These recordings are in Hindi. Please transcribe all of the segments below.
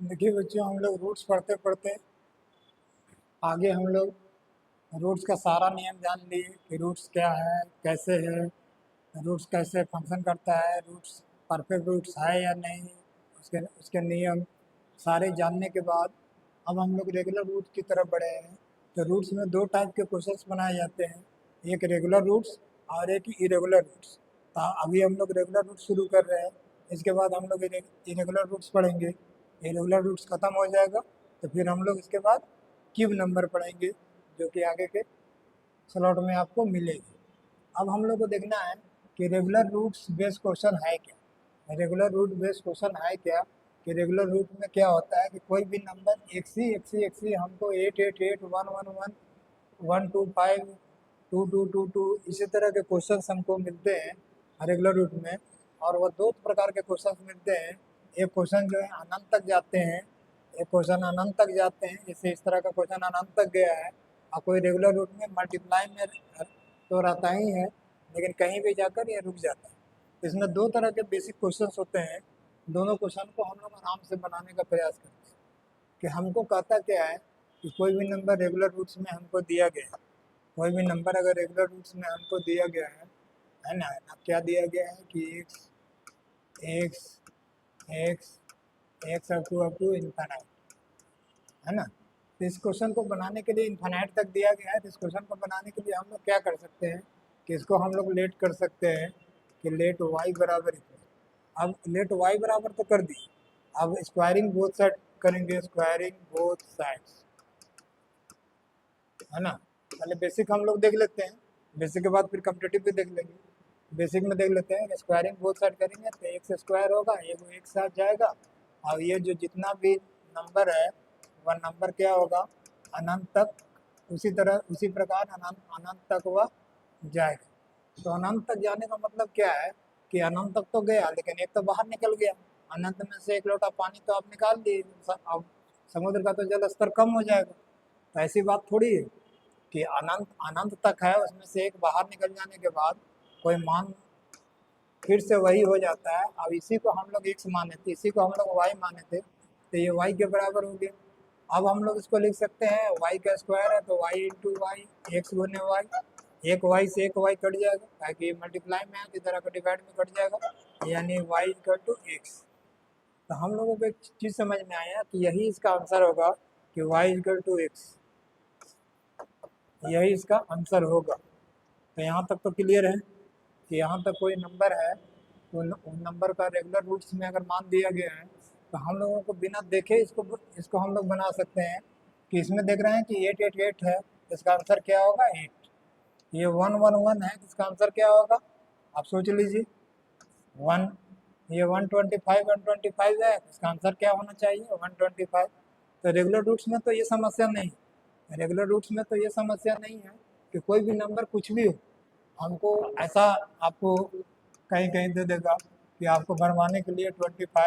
देखिए बच्चों, हम लोग रूट्स पढ़ते पढ़ते आगे हम लोग रूट्स का सारा नियम जान लिए कि रूट्स क्या है, कैसे है, रूट्स कैसे फंक्शन करता है, रूट्स परफेक्ट रूट्स है या नहीं, उसके उसके नियम सारे जानने के बाद अब हम लोग रेगुलर रूट की तरफ बढ़े हैं। तो रूट्स में दो टाइप के क्वेश्चंस बनाए जाते हैं, एक रेगुलर रूट्स और एक इरेगुलर रूट्स। तो अभी हम लोग रेगुलर रूट्स शुरू कर रहे हैं, इसके बाद हम लोग इरेगुलर रूट्स पढ़ेंगे। इरेगुलर रूट्स ख़त्म हो जाएगा तो फिर हम लोग इसके बाद क्यूब नंबर पढ़ेंगे, जो कि आगे के स्लॉट में आपको मिलेगी। अब हम लोग को देखना है कि रेगुलर रूट्स बेस्ड क्वेश्चन है क्या। रेगुलर रूट बेस्ड क्वेश्चन है क्या कि रेगुलर रूट में क्या होता है कि कोई भी नंबर एक सी हमको 888 111 125 2222 इसी तरह के क्वेश्चंस हमको मिलते हैं रेगुलर रूट में। और वो दो प्रकार के क्वेश्चंस मिलते हैं, एक क्वेश्चन जो है अनंत तक जाते हैं, एक क्वेश्चन अनंत तक जाते हैं। जैसे इस तरह का क्वेश्चन अनंत तक गया है और कोई रेगुलर रूट में मल्टीप्लाई में तो रहता ही है, लेकिन कहीं भी जाकर ये रुक जाता है। इसमें दो तरह के बेसिक क्वेश्चंस होते हैं, दोनों क्वेश्चन को हम लोग आराम से बनाने का प्रयास करते हैं। कि हमको कहता क्या है कि कोई भी नंबर रेगुलर रूट्स में हमको दिया गया है, कोई भी नंबर अगर रेगुलर रूट्स में हमको दिया गया है ना। अब क्या दिया गया है कि x x x x up to infinite, है ना। तो इस क्वेश्चन को बनाने के लिए इन्फानाइट तक दिया गया है, तो इस क्वेश्चन को बनाने के लिए हम लोग क्या कर सकते हैं कि इसको हम लोग लेट कर सकते हैं कि लेट वाई बराबर इक्वल। अब लेट वाई बराबर तो कर दी, अब स्क्वायरिंग बोथ साइड करेंगे, स्क्वायरिंग बोथ साइड्स, है ना। पहले बेसिक हम लोग देख लेते हैं, बेसिक के बाद फिर कम्पिटेटिव भी देख लेंगे। बेसिक में देख लेते हैं, स्क्वायरिंग बोथ साइड करेंगे तो एक से स्क्वायर होगा, एक साथ जाएगा और ये जो जितना भी नंबर है वह नंबर क्या होगा अनंत तक, उसी तरह उसी प्रकार अनंत अनंत तक वह जाएगा। तो अनंत तक जाने का मतलब क्या है कि अनंत तक तो गया लेकिन एक तो बाहर निकल गया। अनंत में से एक लोटा पानी तो आप निकाल दिए, अब समुद्र का तो जल स्तर कम हो जाएगा। तो ऐसी बात थोड़ी है कि अनंत अनंत तक है, उसमें से एक बाहर निकल जाने के बाद कोई मान फिर से वही हो जाता है। अब इसी को हम लोग एक्स माने थे, इसी को हम लोग वाई माने थे, तो ये वाई के बराबर हो गया। अब हम लोग इसको लिख सकते हैं वाई का स्क्वायर है तो वाई इंटू वाई, एक्स गुने वाई, एक वाई से एक वाई कट जाएगा ताकि ये मल्टीप्लाई में है, इधर का डिवाइड में कट जाएगा, यानी वाई इक्वल टू एक्स। तो हम लोगों को एक चीज़ समझ में आया कि यही इसका आंसर होगा कि वाई इक्वल टू एक्स, यही इसका आंसर होगा। तो यहाँ तक तो क्लियर है कि यहाँ तक कोई नंबर है तो उन नंबर का रेगुलर रूट्स में अगर मान दिया गया है तो हम लोगों को बिना देखे इसको हम लोग बना सकते हैं। कि इसमें देख रहे हैं कि 888 है, इसका आंसर क्या होगा 8। ये 111 है, इसका आंसर क्या होगा आप सोच लीजिए 1। ये 125 है, इसका आंसर क्या होना चाहिए 125। तो रेगुलर रूट्स में तो ये समस्या नहीं, रेगुलर रूट्स में तो ये समस्या नहीं है कि कोई भी नंबर कुछ भी हो, हमको ऐसा आपको कहीं कहीं दे देगा कि आपको भरवाने के लिए 25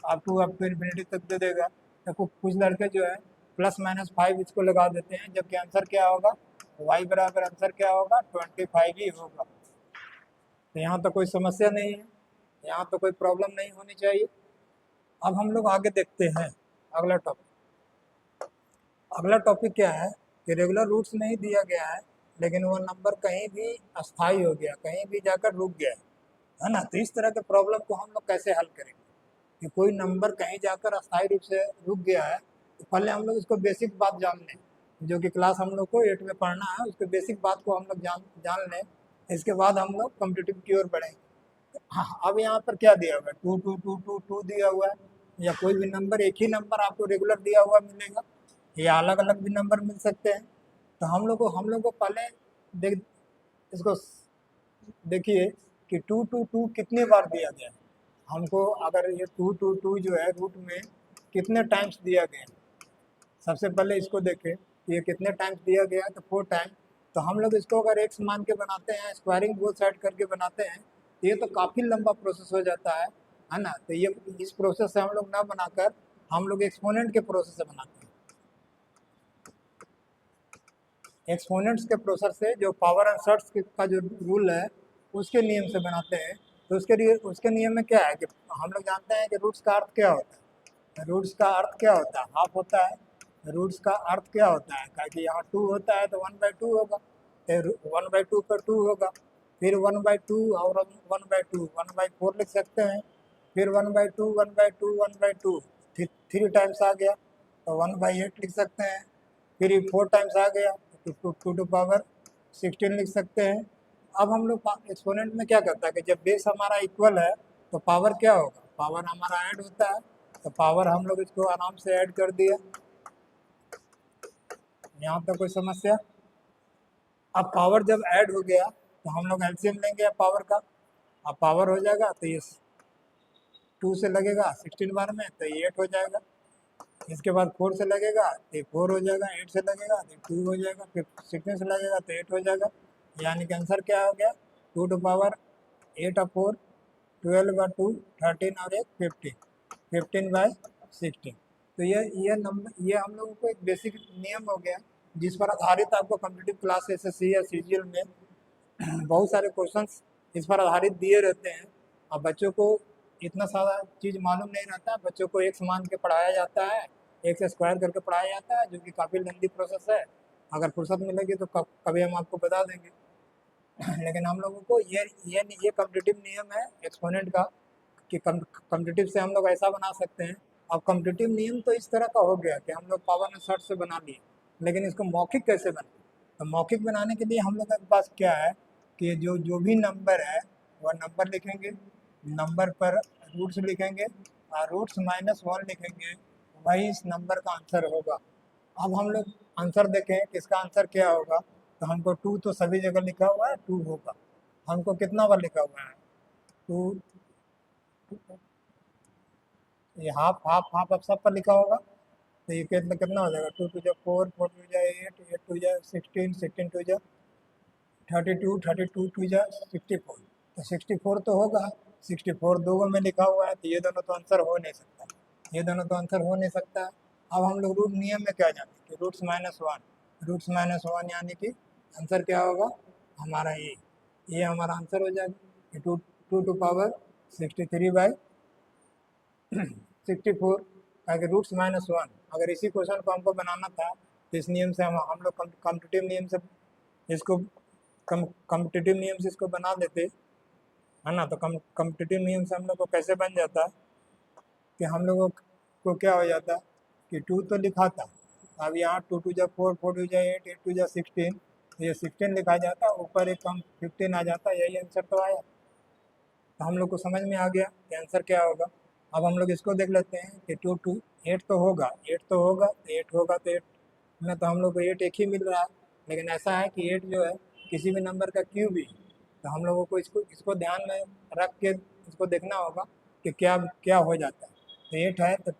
अप टू इन्फिनिटी तक दे देगा। तो कुछ लड़के जो है +-5 इसको लगा देते हैं, जबकि आंसर क्या होगा वाई बराबर आंसर क्या होगा 25 ही होगा। तो यहाँ तो कोई समस्या नहीं है, यहाँ तो कोई प्रॉब्लम नहीं होनी चाहिए। अब हम लोग आगे देखते हैं अगला टॉपिक। अगला टॉपिक क्या है कि रेगुलर रूट्स नहीं दिया गया है लेकिन वो नंबर कहीं भी अस्थाई हो गया, कहीं भी जाकर रुक गया, है ना। तो इस तरह के प्रॉब्लम को हम लोग कैसे हल करेंगे कि कोई नंबर कहीं जाकर अस्थायी रूप से रुक गया है। तो पहले हम लोग इसको बेसिक बात जान लें, जो कि क्लास हम लोग को 8 में पढ़ना है, उसके बेसिक बात को हम लोग जान लें। इसके बाद हम लोग कॉम्पिटिटिव की ओर बढ़ेंगे। हाँ, अब यहाँ पर क्या दिया हुआ है 2222 दिया हुआ है, या कोई भी नंबर एक ही नंबर आपको रेगुलर दिया हुआ मिलेगा या अलग अलग भी नंबर मिल सकते हैं। तो हम लोग को पहले देख इसको देखिए कि 222 कितनी बार दिया गया है हमको। अगर ये 222 जो है रूट में कितने टाइम्स दिया गया है, सबसे पहले इसको देखें कि ये कितने टाइम्स दिया गया है, तो 4 टाइम। तो हम लोग इसको अगर एक्स मान के बनाते हैं, स्क्वायरिंग बोथ साइड करके बनाते हैं, तो ये तो काफ़ी लंबा प्रोसेस हो जाता है ना। तो ये इस प्रोसेस से हम लोग ना बनाकर हम लोग एक्सपोनेंट के प्रोसेस से बनाते हैं। एक्सपोनेंट्स के प्रोसेस से जो पावर एंड सर्ट्स का जो रूल है उसके नियम से बनाते हैं। तो उसके नियम में क्या है कि हम लोग जानते हैं कि रूट्स का अर्थ क्या होता है। रूट्स का अर्थ क्या होता है, हाफ होता है। रूट्स का अर्थ क्या होता है, क्योंकि यहाँ 2 होता है तो 1/2 होगा, तो 1/2 पर 2 होगा, फिर 1/2 और 1/2 1/4 लिख सकते हैं, फिर 1/2 1/2 1/2 3 टाइम्स आ गया तो 1/8 लिख सकते हैं, फिर 4 टाइम्स आ गया तो 2 टू पावर 16 लिख सकते हैं। अब हम लोग एक्सपोनेंट में क्या करता है कि जब बेस हमारा इक्वल है तो पावर क्या होगा, पावर हमारा ऐड होता है, तो पावर हम लोग इसको आराम से ऐड कर दिया। यहाँ तक कोई समस्या? अब पावर जब ऐड हो गया तो हम लोग एलसीएम लेंगे पावर का। अब पावर हो जाएगा तो ये 2 से लगेगा 16 बार में तो ये 8 हो जाएगा, इसके बाद 4 से लगेगा तो 4 हो जाएगा, 8 से लगेगा तो 2 हो जाएगा, फिर 16 से लगेगा तो 8 हो जाएगा। यानी कि आंसर क्या हो गया, 2 टू पावर 8 और 4 12/2 13 और 1 15 15/16। तो ये नंबर, ये हम लोगों को एक बेसिक नियम हो गया जिस पर आधारित आपको कॉम्पिटिटिव क्लास एसएससी या सीजीएल में बहुत सारे क्वेश्चंस इस पर आधारित दिए रहते हैं। और बच्चों को इतना सारा चीज़ मालूम नहीं रहता, बच्चों को एक समान के पढ़ाया जाता है, एक से स्क्वायर करके पढ़ाया जाता है, जो कि काफ़ी लंबी प्रोसेस है। अगर फुर्सत मिलेगी तो कभी हम आपको बता देंगे। लेकिन हम लोगों को ये कॉम्पिटिटिव नियम है एक्सपोनेंट का कि कॉम्पिटिटिव से हम लोग ऐसा बना सकते हैं। अब कॉम्पिटिटिव नियम तो इस तरह का हो गया कि हम लोग पावर में शॉर्ट से बना लिए, लेकिन इसको मौखिक कैसे बने? तो मौखिक बनाने के लिए हम लोग के पास क्या है कि जो जो भी नंबर है वह नंबर लिखेंगे, नंबर पर रूट्स लिखेंगे और रूट्स -1 लिखेंगे, वही इस नंबर का आंसर होगा। अब हम लोग आंसर देखें कि इसका आंसर क्या होगा, तो हमको 2 तो सभी जगह लिखा हुआ है, 2 होगा। हमको कितना बार लिखा हुआ है, 2, ये हाफ हाफ हाफ अब सब पर लिखा होगा, तो ये कितना कितना हो जाएगा, 2 2 4 4 2 8 8 2 16 16 2 32 32 2 64, तो 64 तो होगा। 64 दो में लिखा हुआ है तो ये दोनों तो आंसर हो नहीं सकता, ये दोनों तो आंसर हो नहीं सकता। अब हम लोग रूट नियम में क्या जाने कि रूट्स -1 यानी कि आंसर क्या होगा हमारा, ये हमारा आंसर हो जाएगा कि 2 टू पावर 63/64। ताकि रूट्स -1, अगर इसी क्वेश्चन को हमको बनाना था तो इस नियम से हम लोग कॉम्पिटिटिव नियम से इसको कॉम्पिटिटिव नियम से इसको बना देते, है ना। तो कॉम्पिटिटिव नियम से हम लोग को कैसे बन जाता कि हम लोगों को क्या हो जाता कि 2 तो लिखा था, अब यहाँ 2 2 जा 4 4 2 जा 8 8 2 जा 16, ये 16 लिखा जाता, ऊपर एक कम 15 आ जाता, यही आंसर तो आया। तो हम लोग को समझ में आ गया कि आंसर क्या होगा। अब हम लोग इसको देख लेते हैं कि 2 2 8 तो होगा, 8 तो होगा, 8 होगा तो 8 में तो हम लोग को 8 एक ही मिल रहा है, लेकिन ऐसा है कि 8 जो है किसी भी नंबर का क्यूब ही, तो हम लोगों को इसको ध्यान में रख के इसको देखना होगा कि क्या क्या हो जाता है। तो 8 है तो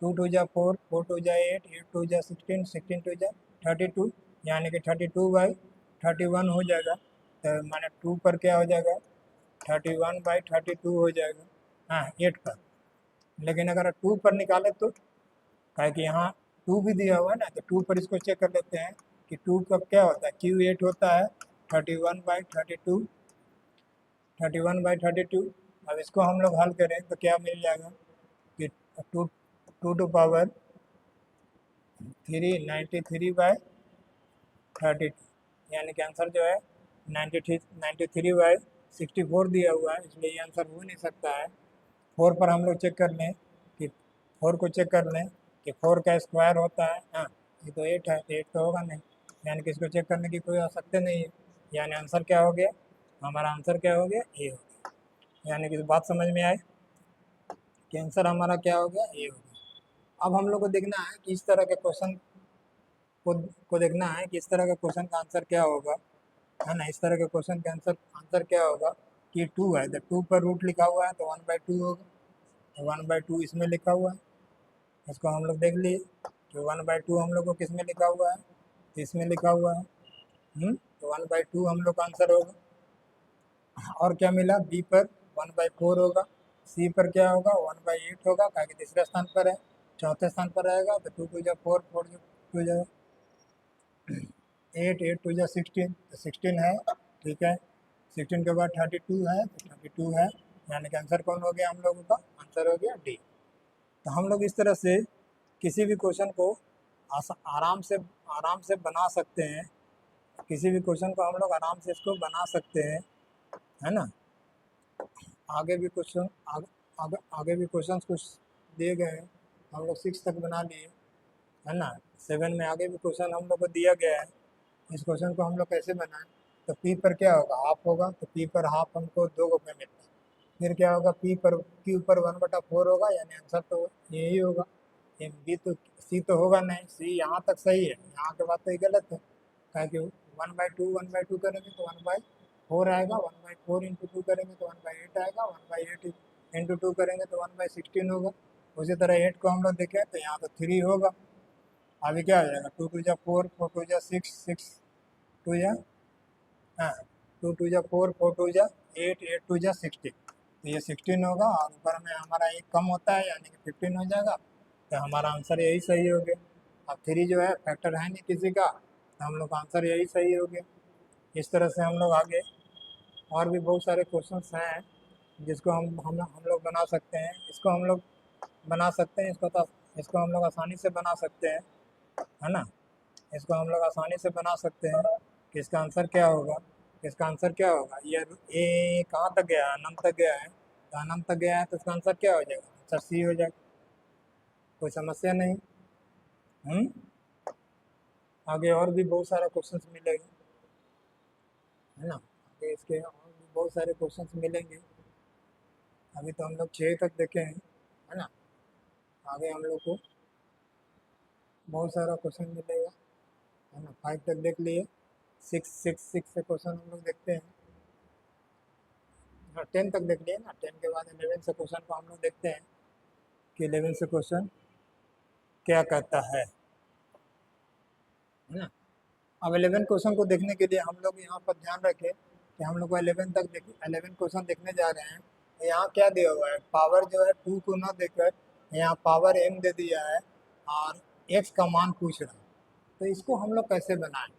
2 2 जा 4 4 2 जा 8 8 2 जा 16 16 2 जा 32, यानी कि 32/31 हो जाएगा। तो माने 2 पर क्या हो जाएगा, 31/32 हो जाएगा, हाँ 8 पर। लेकिन अगर 2 पर निकाले तो काहे कि यहाँ 2 भी दिया हुआ है ना, तो 2 पर इसको चेक कर लेते हैं कि 2 का क्या होता है, Q8 होता है 31/32 31/32। अब इसको हम लोग हल करें तो क्या मिल जाएगा कि 2 2 टू पावर 3 93/32, यानी कि आंसर जो है 93/64 दिया हुआ है, इसलिए ये आंसर हो नहीं सकता है। 4 पर हम लोग चेक कर लें कि 4 को चेक कर लें कि 4 का स्क्वायर होता है, हाँ ये तो 8 है, तो 8 तो होगा नहीं, यानी कि इसको चेक करने की कोई आवश्यकता नहीं है। यानी आंसर क्या हो गया, हमारा आंसर क्या हो गया, ए हो गया। यानी कि बात समझ में आए कि आंसर हमारा क्या हो गया, ए हो गया। अब हम लोग को देखना है कि इस तरह के क्वेश्चन को देखना है कि इस तरह के क्वेश्चन का आंसर क्या होगा, है ना। इस तरह के क्वेश्चन का आंसर क्या होगा कि 2 है तो 2 पर रूट लिखा हुआ है तो 1/2 होगा, तो 1/2 इसमें लिखा हुआ है, इसको हम लोग देख लिए कि 1/2 हम लोग को किस में लिखा हुआ है, इसमें लिखा हुआ है। तो 1/2 हम लोग का आंसर होगा। और क्या मिला, बी पर 1/4 होगा, सी पर क्या होगा 1/8 होगा, क्योंकि तीसरे स्थान पर है, चौथे स्थान पर रहेगा तो 2 2 जा 4 4 2 जा 8 8 2 जा 16, तो 16 है, ठीक है। 16 के बाद 32 है तो 32 है, यानी कि आंसर कौन हो गया हम लोगों का? आंसर हो गया डी। तो हम लोग इस तरह से किसी भी क्वेश्चन को आराम से बना सकते हैं। किसी भी क्वेश्चन को हम लोग आराम से इसको बना सकते हैं, है ना। आगे भी क्वेश्चन आगे भी क्वेश्चंस कुछ दिए गए हैं, हम लोग 6 तक बना लिए, है ना। 7 में आगे भी क्वेश्चन हम लोग को दिया गया है। इस क्वेश्चन को हम लोग कैसे बनाएं? तो पी पर क्या होगा? हाफ होगा, तो पी पर हाफ हमको 2 रुपये मिलता है। फिर क्या होगा? पी पर क्यू पर 1/4 होगा, यानी आंसर तो यही होगा। ये बी तो सी तो होगा नहीं, सी यहाँ तक सही है, यहाँ के बाद तो ये गलत है। क्या कि 1/2 करेंगे तो 1/4 आएगा, 1/4 इंटू 2 करेंगे तो 1/8 आएगा, 1/8 इंटू 2 करेंगे तो 1/16 होगा। उसी तरह 8 को हम लोग देखें तो यहाँ तो 3 होगा। अभी क्या हो जाएगा? 2 2 जा 4, 4 2 जा 6, 6 2 जा, हाँ 2 2 जा 4, 4 2 जा 8, 8 2 जा 16, तो ये 16 होगा। और ऊपर में हमारा एक कम होता है, यानी कि 15 हो जाएगा। तो हमारा आंसर यही सही हो गया। अब 3 जो है फैक्टर है नहीं किसी का, तो हम लोग का आंसर यही सही हो गया। इस तरह से हम लोग आगे और भी बहुत सारे क्वेश्चंस हैं जिसको हम लोग बना सकते हैं। इसको हम लोग बना सकते हैं, इसको हम लोग आसानी से बना सकते हैं, है ना। इसको हम लोग आसानी से बना सकते हैं कि इसका आंसर क्या होगा। इसका आंसर क्या होगा? ये कहाँ तक गया है? अनंत तक गया है, तो अनंत तक गया है तो इसका आंसर क्या हो जाएगा? आंसर सी हो जाएगा, कोई समस्या नहीं। आगे और भी बहुत सारा क्वेश्चंस मिलेगा, है ना। आगे इसके और भी बहुत सारे क्वेश्चंस मिलेंगे। अभी तो हम लोग 6 तक देखे हैं, है ना। आगे हम लोग को बहुत सारा क्वेश्चन मिलेगा, है ना। 5 तक देख लिए, 6 से क्वेश्चन हम लोग देखते हैं। हाँ 10 तक देख लिए ना, 10 के बाद 11 से क्वेश्चन को हम लोग देखते हैं कि 11 से क्वेश्चन क्या कहता है ना। अब 11 क्वेश्चन को देखने के लिए हम लोग यहाँ पर ध्यान रखें कि हम लोग को 11 क्वेश्चन देखने जा रहे हैं। यहाँ क्या दिया हुआ है? पावर जो है 2 को ना देकर यहाँ पावर m दे दिया है और x का मान पूछ रहा है। तो इसको हम लोग कैसे बनाएं?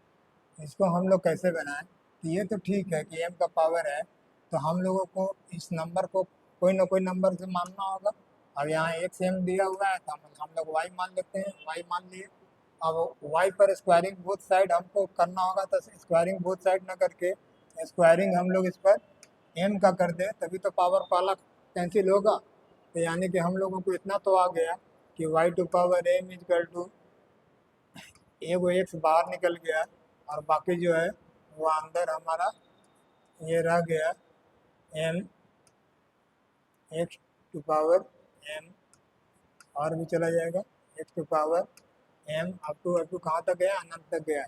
इसको हम लोग कैसे बनाएं? तो ये तो ठीक है कि m का पावर है, तो हम लोगों को इस नंबर को कोई ना कोई नंबर से मानना होगा। अब यहाँ x m दिया हुआ है तो हम लोग y मान लेते हैं, y मान लिए। अब y पर स्क्वायरिंग बोथ साइड हमको करना होगा, तो स्क्वायरिंग बोथ साइड ना करके स्क्वायरिंग हम लोग इस पर m का कर दे, तभी तो पावर वाला कैंसिल होगा। तो यानी कि हम लोगों को इतना तो आ गया कि y⁴m इजकल टू एगो एक्स बाहर निकल गया और बाकी जो है वो अंदर हमारा ये रह गया m x⁴m, और भी चला जाएगा x⁴m अप टू कहाँ तक गया? अनंत तक गया है।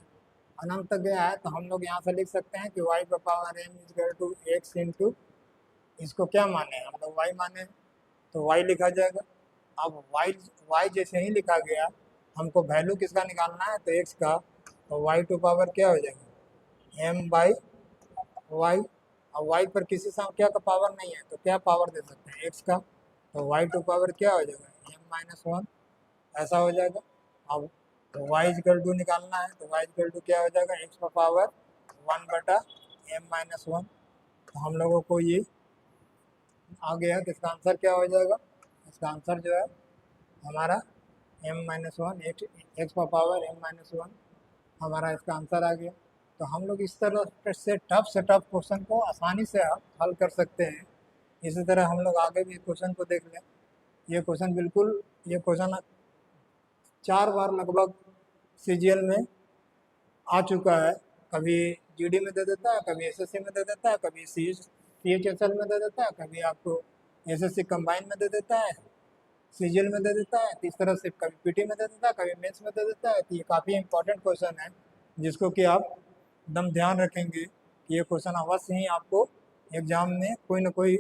अनंत तक गया है तो हम लोग यहाँ से लिख सकते हैं कि y⁴m is equal to x into, इसको क्या माने? हम लोग y माने, तो y लिखा जाएगा। अब y जैसे ही लिखा गया, हमको वैल्यू किसका निकालना है? तो x का, तो y⁴ क्या हो जाएगा? m/y। अब y पर किसी संख्या का पावर नहीं है तो क्या पावर दे सकते हैं? x का, तो y⁴ क्या हो जाएगा? m-1, ऐसा हो जाएगा। अब y निकालना है तो y क्या हो जाएगा? x⁴ 1/m-1। तो हम लोगों को ये आ गया, तो इसका आंसर क्या हो जाएगा? इसका आंसर जो है हमारा m-1, x⁴m-1 हमारा इसका आंसर आ गया। तो हम लोग इस तरह से टफ क्वेश्चन को आसानी से हल कर सकते हैं। इसी तरह हम लोग आगे भी क्वेश्चन को देख लें। ये क्वेश्चन 4 बार लगभग CGL में आ चुका है। कभी GD में दे देता है, कभी SSC में दे देता है, कभी CHSL में दे देता है, कभी आपको SSC कंबाइन में दे देता है, CGL में दे देता है। तो इस तरह से कभी PT में दे देता है, कभी मेंस में दे देता है। तो ये काफ़ी इंपॉर्टेंट क्वेश्चन है जिसको कि आप एकदम ध्यान रखेंगे कि ये क्वेश्चन अवश्य ही आपको एग्जाम में कोई ना कोई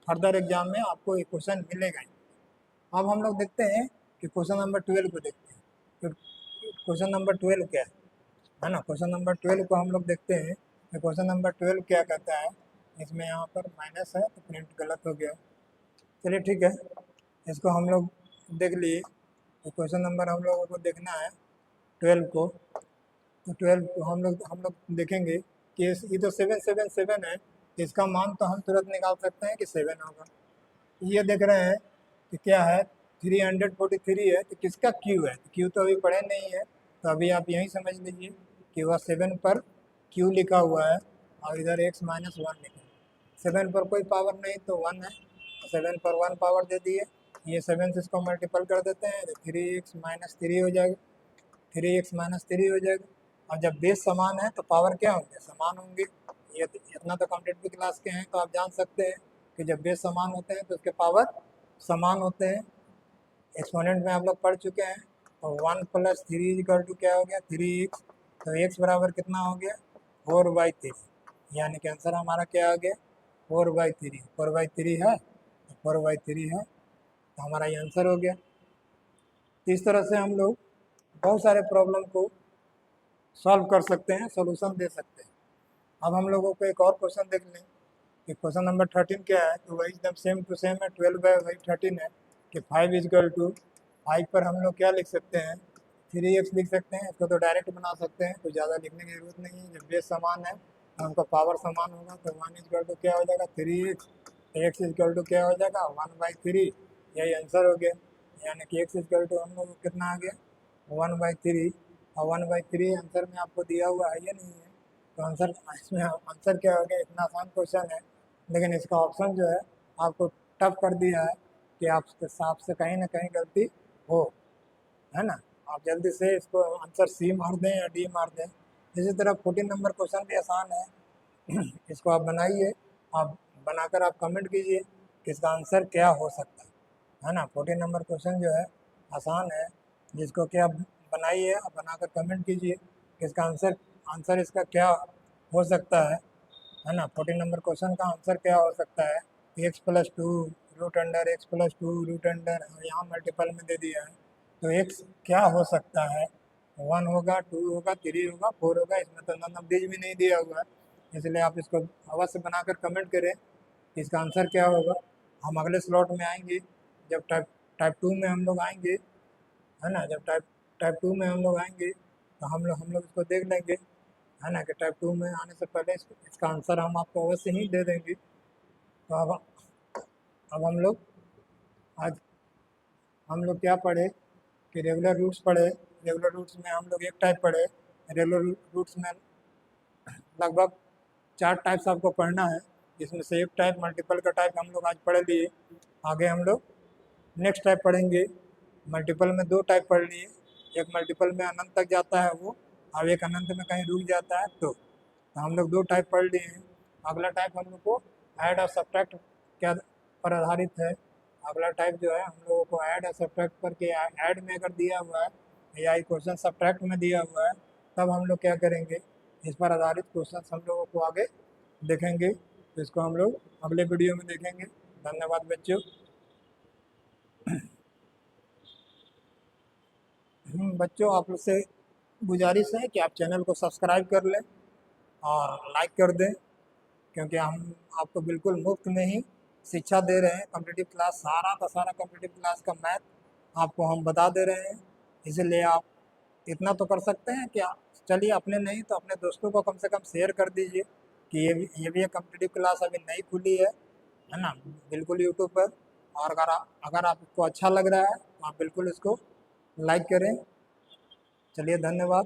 फर्दर एग्जाम में आपको ये क्वेश्चन मिलेगा ही। अब हम लोग देखते हैं कि क्वेश्चन नंबर 12 को देखते हैं। तो क्वेश्चन नंबर 12 क्या है ना। क्वेश्चन नंबर 12 को हम लोग देखते हैं कि क्वेश्चन नंबर 12 क्या कहता है। इसमें यहाँ पर माइनस है तो प्रिंट गलत हो गया। चलिए ठीक है, इसको हम लोग देख लिए। तो क्वेश्चन नंबर हम लोगों को देखना है 12 को। तो 12 को हम लोग देखेंगे कि ये तो 7 7 7 है, इसका मान तो हम तुरंत निकाल सकते हैं कि 7 होगा। ये देख रहे हैं कि क्या है, 343 है, तो किसका क्यू है? क्यू तो अभी पढ़े नहीं है, तो अभी आप यही समझ लीजिए कि वह 7 पर क्यू लिखा हुआ है और इधर x-1 लिखा है। 7 पर कोई पावर नहीं तो 1 है, 7 पर 1 पावर दे दिए। ये 7 से इसको मल्टीपल कर देते हैं तो 3x-3 हो जाएगा, 3x-3 हो जाएगा। और जब बेस समान है तो पावर क्या होंगे? समान होंगे। ये इतना तो कॉम्पिटिटिव क्लास के हैं तो आप जान सकते हैं कि जब बेस समान होते हैं तो उसके पावर समान होते हैं। एक्सपोनेंट में आप लोग पढ़ चुके हैं। तो 1 + 3 इक्वल टू क्या हो गया? 3x। तो x बराबर कितना हो गया? 4/3। यानी कि आंसर हमारा क्या आ गया? 4/3। 4/3 है, 4/3 है, तो हमारा ये आंसर हो गया। इस तरह से हम लोग बहुत सारे प्रॉब्लम को सॉल्व कर सकते हैं, सॉल्यूशन दे सकते हैं। अब हम लोगों को एक और क्वेश्चन देख लें कि क्वेश्चन नंबर 13 क्या है। तो वही एकदम सेम टू सेम है, 12 बाई वही 13 है कि 5 इजकल टू 5 पर हम लोग क्या लिख सकते हैं? 3x लिख सकते हैं। इसको तो डायरेक्ट बना सकते हैं, कुछ ज़्यादा लिखने की जरूरत नहीं है। जब बेस समान है तो उनका पावर समान होगा, तो 1 इजकल टू क्या हो जाएगा? 3x। x इजकल टू क्या हो जाएगा? 1/3। यही आंसर हो गया। यानी कि x इजकल टू हम लोग को कितना आ गया? 1/3। और 1/3 आंसर में आपको दिया हुआ है या नहीं है? तो आंसर, इसमें आंसर क्या हो गया? इतना आसान क्वेश्चन है, लेकिन इसका ऑप्शन जो है आपको टफ कर दिया है कि आपके हिसाब से कहीं ना कहीं गलती हो, है ना। आप जल्दी से इसको आंसर सी मार दें या डी मार दें। इसी तरह 14 नंबर क्वेश्चन भी आसान है। इसको आप बनाइए, आप बनाकर आप कमेंट कीजिए कि इसका आंसर क्या हो सकता है ना। 14 नंबर क्वेश्चन जो है आसान है, जिसको कि आप बनाइए, आप बनाकर कमेंट कीजिए कि इसका आंसर आंसर इसका क्या हो सकता है ना। 14 नंबर क्वेश्चन का आंसर क्या हो सकता है? x+2 root under x+2 root under, यहाँ मल्टीपल में दे दिया है, तो x क्या हो सकता है? 1 होगा, 2 होगा, 3 होगा, 4 होगा। इसमें तो नन ऑफ दीज भी नहीं दिया हुआ है, इसलिए आप इसको अवश्य बनाकर कमेंट करें कि इसका आंसर क्या होगा। हम अगले स्लॉट में आएंगे, जब टाइप टाइप 2 में हम लोग आएंगे, है ना। जब टाइप टाइप 2 में हम लोग आएंगे तो हम लोग इसको देख लेंगे, है ना, कि टाइप 2 में आने से पहले इसका आंसर हम आपको अवश्य ही दे देंगे। तो अब आज हम लोग क्या पढ़े कि रेगुलर रूट्स पढ़े। रेगुलर रूट्स में हम लोग एक टाइप पढ़े। रेगुलर रूट्स में लगभग 4 टाइप्स आपको पढ़ना है, जिसमें से एक टाइप मल्टीपल का टाइप हम लोग आज पढ़ लिए। आगे हम लोग नेक्स्ट टाइप पढ़ेंगे। मल्टीपल में 2 टाइप पढ़ लिए, एक मल्टीपल में अनंत तक जाता है वो, और एक अनंत में कहीं रुक जाता है। तो हम लोग 2 टाइप पढ़ लिए हैं। अगला टाइप हम लोग को ऐड और सब्ट्रैक्ट क्या पर आधारित है। अगला टाइप जो है हम लोगों को ऐड और सब्ट्रैक्ट पर के, ऐड में अगर दिया हुआ है या क्वेश्चन सब्ट्रैक्ट में दिया हुआ है, तब हम लोग क्या करेंगे? इस पर आधारित क्वेश्चन हम लोगों को आगे देखेंगे। तो इसको हम लोग अगले वीडियो में देखेंगे। धन्यवाद बच्चों। बच्चों, आप लोग से गुजारिश है कि आप चैनल को सब्सक्राइब कर लें और लाइक कर दें, क्योंकि हम आपको बिल्कुल मुफ्त में ही शिक्षा दे रहे हैं। कॉम्पिटिटिव क्लास, सारा का सारा कॉम्पिटिटिव क्लास का मैथ आपको हम बता दे रहे हैं। इसलिए आप इतना तो कर सकते हैं कि चलिए, अपने नहीं तो अपने दोस्तों को कम से कम शेयर कर दीजिए कि ये भी एक कॉम्पिटिटिव क्लास अभी नई खुली है ना, बिल्कुल यूट्यूब पर। और अगर आपको अच्छा लग रहा है तो आप बिल्कुल इसको लाइक करें। चलिए, धन्यवाद।